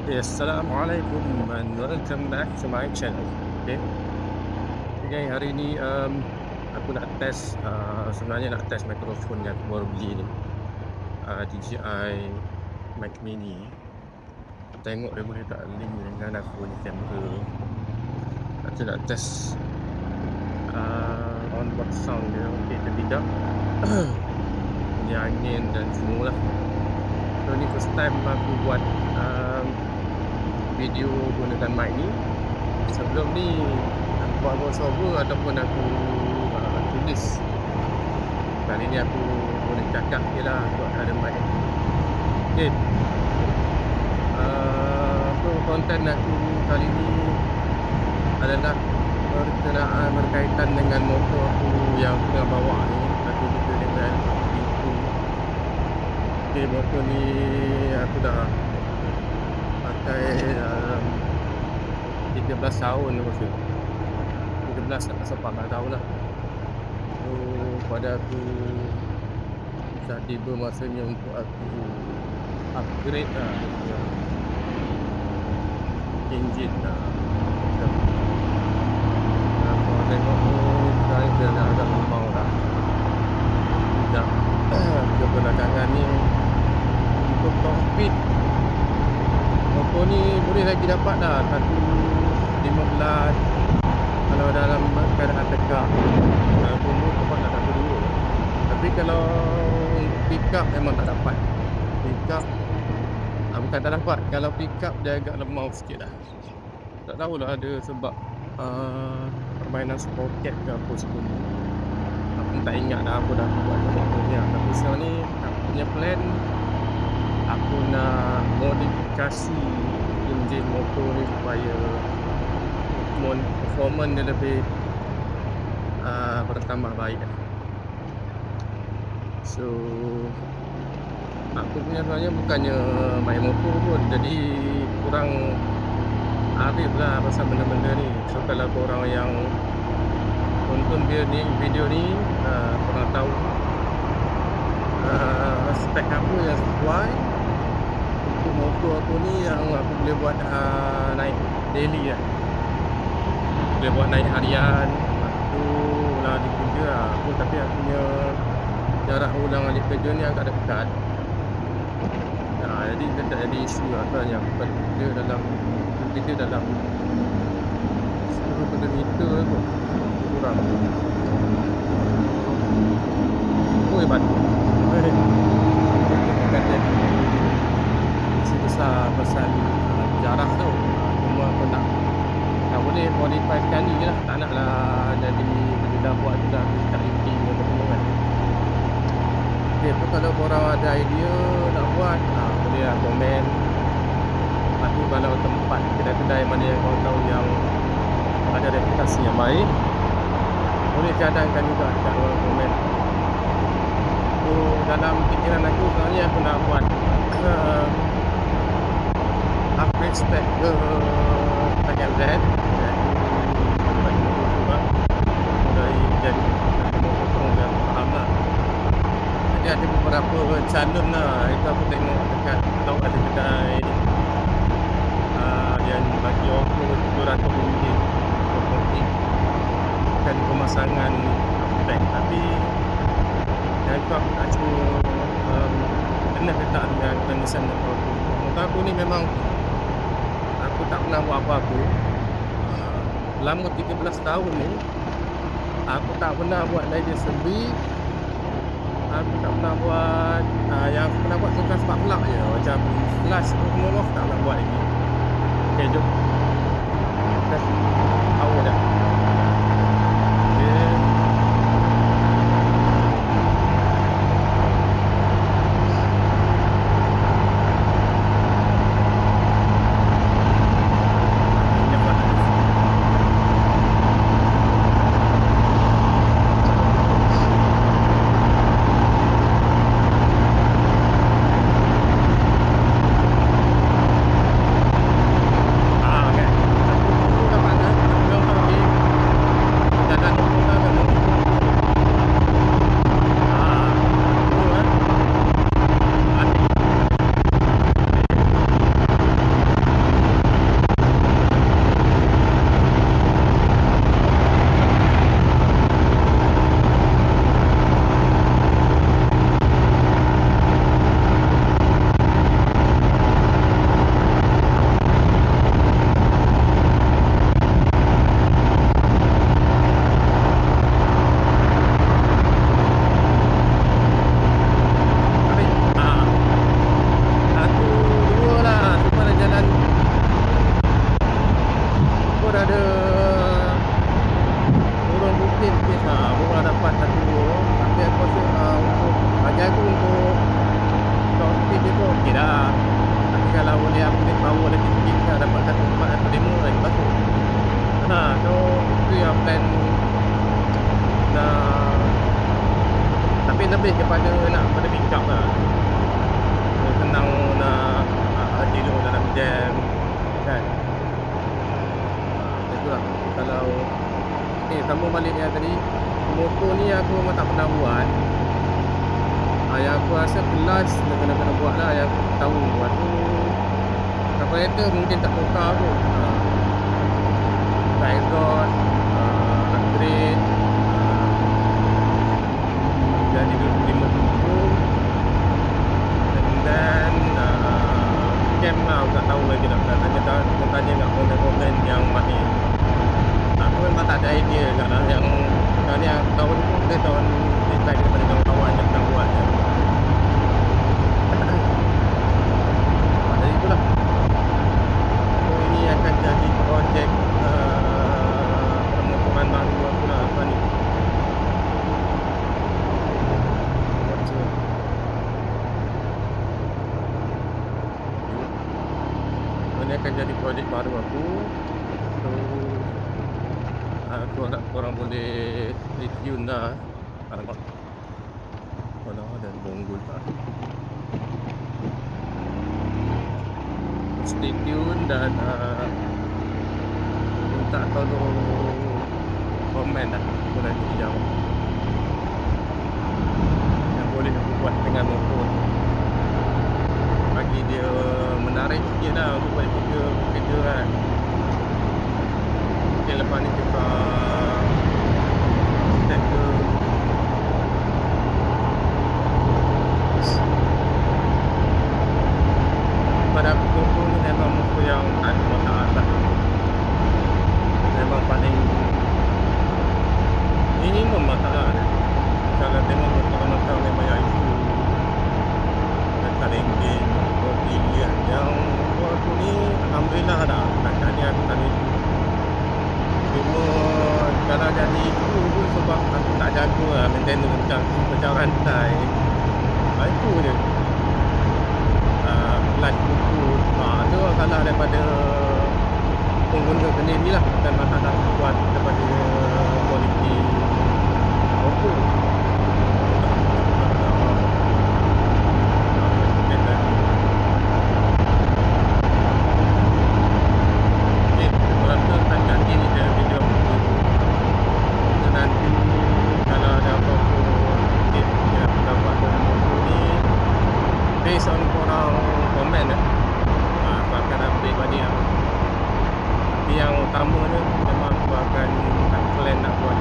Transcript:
Assalamualaikum and welcome back to my channel. Okay, okay hari ni aku nak test sebenarnya nak test mikrofon yang aku baru beli ni, DJI Mac Mini. Aku tengok dia boleh tak link dengan aku ni kamera. Aku nak test onboard sound dia okey ke tidak. Bunyi angin dan semua lah. So ni first time aku buat video gunakan mic ni. Sebelum ni aku buat voice over ataupun aku tulis. Kali ni aku boleh cakap je lah buat ada mic. Okay, konten aku kali ni adalah berkaitan dengan motor aku yang tengah bawa ni. Aku juga dengan itu. Okay, motor ni aku dah pakai 13 tahun aku rasa. 13 atau 14 tahun lah. So pada aku dah tiba masanya untuk aku upgrade lah engine lah. Kalau tengok sekarang dia dah agak lemau lah. Sekejap ke belakangan ni untuk cockpit motor ni boleh lagi dapat dah 115 kalau dalam keadaan tegak. Tunggu tempat nak 1.2. Tapi kalau pick up memang tak dapat. Pick up bukan tak dapat, kalau pick up dia agak lemau sikit dah. Tak tahulah ada sebab permainan sprocket ke apa sebelum ni. Aku tak ingat dah apa dah buat motor ni. Tapi sekarang ni aku punya plan, aku nak modifikasi enjin motor ni supaya performance dia lebih bertambah baik. So aku punya sebenarnya bukannya main motor pun, jadi kurang arif lah pasal benda-benda ni. So kalau korang yang tonton video ni korang tahu spek apa yang sesuai untuk motor aku ni yang aku boleh buat naik daily lah. Boleh buat naik harian. Lepas tu ulang alik kerja aku, tapi aku punya jarak ulang alik kerja ni agak dekat. Jadi dia tak ada isu lah sebenarnya. Dia dalam 10 kilometer kot kurang. Oh hebat. Bukan jadi isu besar pasal jarak tu. Cuma aku nak boleh modify sekali je lah. Tak nak lah jadi bila dah buat tu dah tak rating apa semua kan. Okay, tu kalau korang ada idea nak buat, boleh lah komen. Lepas tu kalau tempat kedai-kedai mana yang korang tahu yang ada reputasi yang baik, boleh cadangkan juga dekat ruang komen. So dalam fikiran aku sebenarnya aku nak buat upgrade spec ke bahagian Z dari jadi motor dan faham lah. Jadi ada beberapa calon lah. Itu aku tengok dekat tahu ada kedai yang bagi auto 700 ringgit otomatik dan pemasangan upgrade. Tapi yang tu aku tak cuba kena letak dengan pemesan motor aku. Motor aku ni memang aku tak pernah buat apa-apa. Selama 13 tahun ni aku tak pernah buat license sendiri. Aku tak pernah buat yang aku pernah buat tu spark plug je, macam flash semua off tak pernah buat lagi. Okay, jom kita power dah. Okay. Okay. Aku dapat kena power lagi sikit lah, dapat satu tempat atau demo kan masuk. So tu yang plan nak, tapi lebih kepada nak pada pick up lah. Senang nak tidur dalam jam kan. Macam tu lah. Kalau sambung balik yang tadi, motor ni aku memang tak pernah buat. Yang aku rasa kelas kena buat lah, yang aku tahu buat tu carburetor mungkin tak tukar tu, exhaust, upgrade, jadi 250, and then cam lah aku tak tahu lagi nak tanya kat komponen yang mana. Aku memang tak ada idea lah yang ni tahun tu ke tahun design daripada kawan-kawan yang pernah buat ya. Jadi itulah. So ini akan jadi projek pemotongan baru aku lah lepas ni. Ini akan jadi projek baru aku. So aku harap korang boleh stay tune lah. Alamak, dan bonggol tak. Stay tune dan minta tolong komen lah aku nanti jawab yang boleh aku buat dengan motor ni, bagi dia menarik sikit lah untuk buat kerja kan. Okay, lepas ni kita check ke pada aku motor ni memang motor yang tak ada masalah lah. Memang paling minimum masalah ni. Kalau tengok motor-motor memang yang itu dan saling game seperti yang motor aku ni alhamdulillah dah tak ni aku tak itu. Cuma kalau jadi itu pun sebab aku tak jaga lah maintenance macam rantai. Itu je. Clutch buku. Tu salah daripada pengguna sendiri lah. Dan masalah kuat daripada kualiti motor. Based on korang komen aku akan update balik lah. Tapi yang utama ni memang aku akan plan nak buat